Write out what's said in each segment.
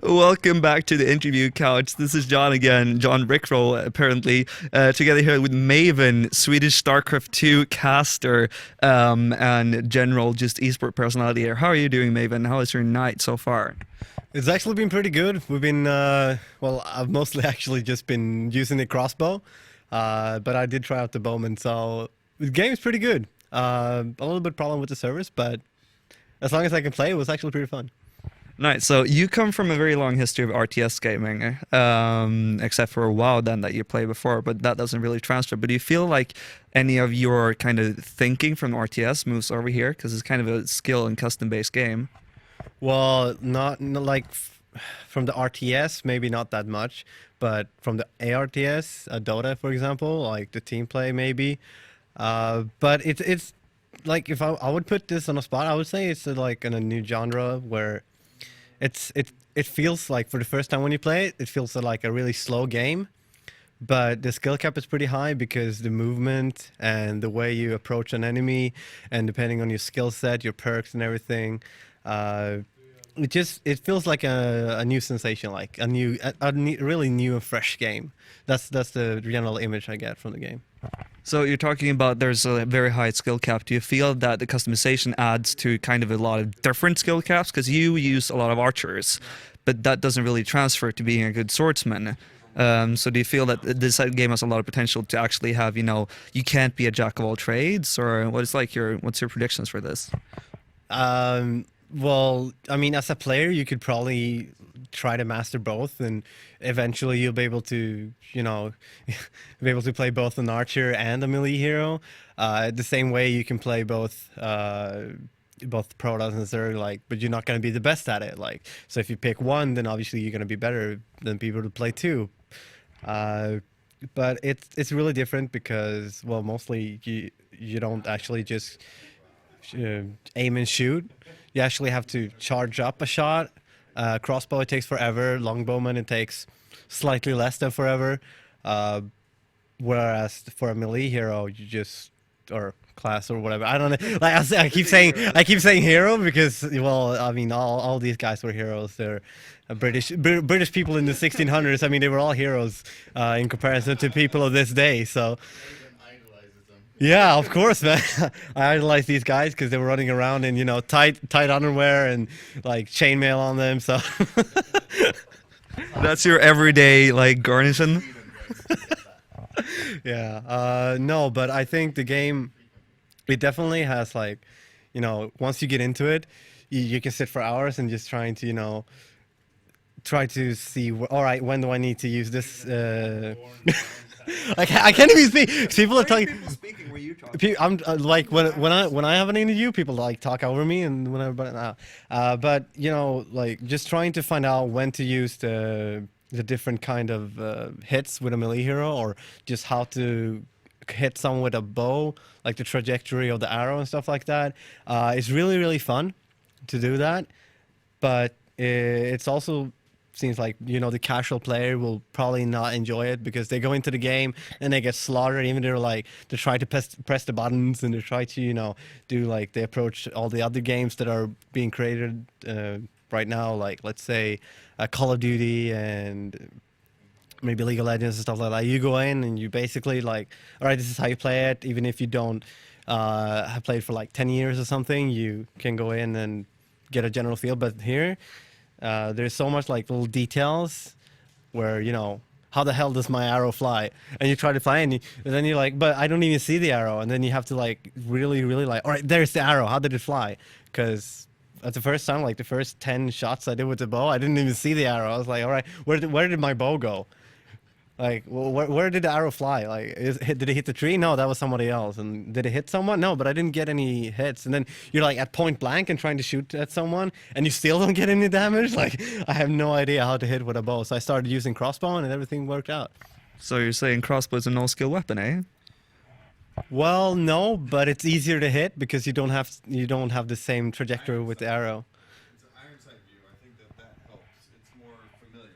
Welcome back to the interview couch. This is John again, John Rickroll, apparently, together here with Maven, Swedish StarCraft 2 caster, and general just esport personality here. How are you doing, Maven? How is your night so far? It's actually been pretty good. We've been, well, I've mostly actually just been using the crossbow, but I did try out the bowman, so the game's pretty good. A little bit problem with the servers, but as long as I can play, it was actually pretty fun. Nice. So you come from a very long history of RTS gaming, except for WoW then that you played before, but that doesn't really transfer. But do you feel like any of your kind of thinking from RTS moves over here? Because it's kind of a skill and custom-based game. Well, not like from the RTS, maybe not that much, but from the ARTS, Dota, for example, like the team play maybe. But it's like if I would put this on a spot, I would say it's like in a new genre where it feels like for the first time when you play it, it feels like a really slow game, but the skill cap is pretty high because the movement and the way you approach an enemy, and depending on your skill set, your perks and everything, it feels like a new sensation, like a really new and fresh game. That's the general image I get from the game. So you're talking about there's a very high skill cap. Do you feel that the customization adds to kind of a lot of different skill caps? Because you use a lot of archers, but that doesn't really transfer to being a good swordsman. So do you feel that this game has a lot of potential to actually have, you can't be a jack of all trades, or what's your predictions for this? Well, I mean, as a player, you could probably try to master both, and eventually you'll be able to, be able to play both an archer and a melee hero. The same way you can play both Protoss and Zerg, but you're not going to be the best at it. So if you pick one, then obviously you're going to be better than people to play two. But it's really different because, well, mostly you don't actually just aim and shoot. You actually have to charge up a shot. Crossbow, it takes forever. Longbowman, it takes slightly less than forever. Whereas for a melee hero, or class or whatever, I don't know. I keep saying hero because, well, I mean, all these guys were heroes. They're British people in the 1600s. I mean, they were all heroes in comparison to people of this day. So. Yeah, of course, man. I idolize these guys because they were running around in, tight underwear and like chainmail on them. So that's your everyday garnison. Yeah. No, but I think the game, it definitely has once you get into it, you can sit for hours and just trying to, try to see. All right, when do I need to use this? I can't even speak. People are talking. I'm when I have an interview, people talk over me, and whenever. But just trying to find out when to use the different kind of hits with a melee hero, or just how to hit someone with a bow, like the trajectory of the arrow and stuff like that. It's really fun to do that, but it's also seems like the casual player will probably not enjoy it because they go into the game and they get slaughtered, even they try to press the buttons, and they try to do they approach all the other games that are being created right now, let's say Call of Duty and maybe League of Legends and stuff like that. You go in and you basically all right, this is how you play it. Even if you don't have played for 10 years or something, you can go in and get a general feel. But here there's so much little details where how the hell does my arrow fly, and you try to fly and then you're but I don't even see the arrow, and then you have to really all right, there's the arrow, how did it fly? Because at the first time, the first 10 shots I did with the bow, I didn't even see the arrow. I was all right, where did my bow go? Where did the arrow fly? Did it hit the tree? No, that was somebody else. And did it hit someone? No, but I didn't get any hits. And then you're at point blank and trying to shoot at someone, and you still don't get any damage. I have no idea how to hit with a bow. So I started using crossbow, and everything worked out. So you're saying crossbow is a no-skill weapon, eh? Well, no, but it's easier to hit because you don't have the same trajectory with the arrow.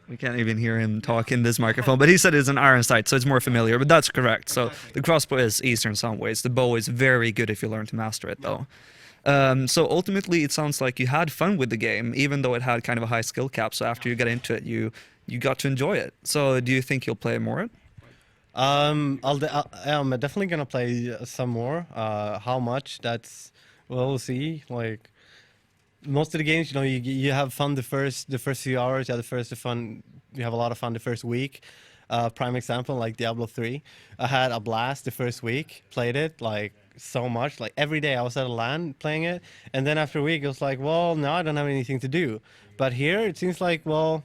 We can't even hear him talk in this microphone, but he said it's an iron sight, so it's more familiar, but that's correct. So the crossbow is easier in some ways. The bow is very good if you learn to master it, though. So ultimately, it sounds like you had fun with the game, even though it had kind of a high skill cap. So after you got into it, you got to enjoy it. So do you think you'll play more? I'm definitely gonna play some more. How much? Well, we'll see. Like most of the games, you have fun the first few hours. You have a lot of fun the first week. Prime example, like Diablo 3. I had a blast the first week. Played it like so much. Like every day I was at a LAN playing it, and then after a week it was like, well, now I don't have anything to do. But here it seems like, well,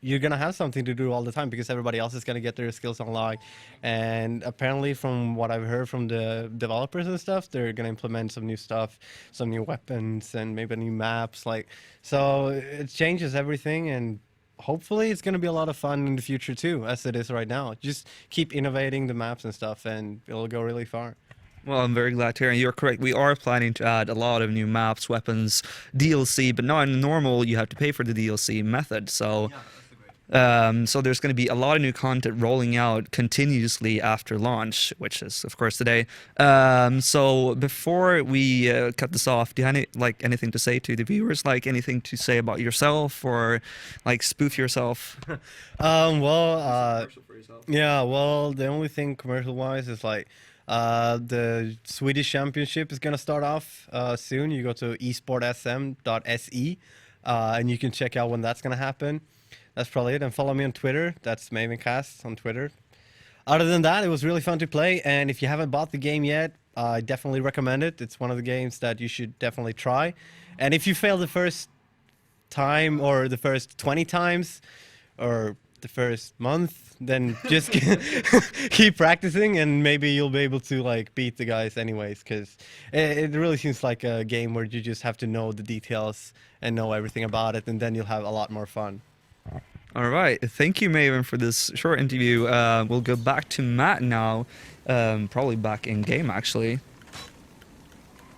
you're gonna have something to do all the time because everybody else is gonna get their skills unlocked. And apparently, from what I've heard from the developers and stuff, they're gonna implement some new stuff, some new weapons, and maybe new maps. Like, so it changes everything, and hopefully, it's gonna be a lot of fun in the future too, as it is right now. Just keep innovating the maps and stuff, and it'll go really far. Well, I'm very glad to hear. And you're correct. We are planning to add a lot of new maps, weapons, DLC, but not in normal. You have to pay for the DLC method. So. So there's going to be a lot of new content rolling out continuously after launch, which is of course today. So before we cut this off, do you have anything to say to the viewers? Like anything to say about yourself or like spoof yourself? Well, yeah. Well, the only thing commercial-wise is like the Swedish Championship is gonna start off soon. You go to esportsm.se, and you can check out when that's gonna happen. That's probably it. And follow me on Twitter. That's Mavencast on Twitter. Other than that, it was really fun to play. And if you haven't bought the game yet, I definitely recommend it. It's one of the games that you should definitely try. And if you fail the first time or the first 20 times or the first month, then just keep practicing and maybe you'll be able to like beat the guys anyways, because it really seems like a game where you just have to know the details and know everything about it, and then you'll have a lot more fun. All right. Thank you, Maven, for this short interview. We'll go back to Matt now, probably back in game, actually.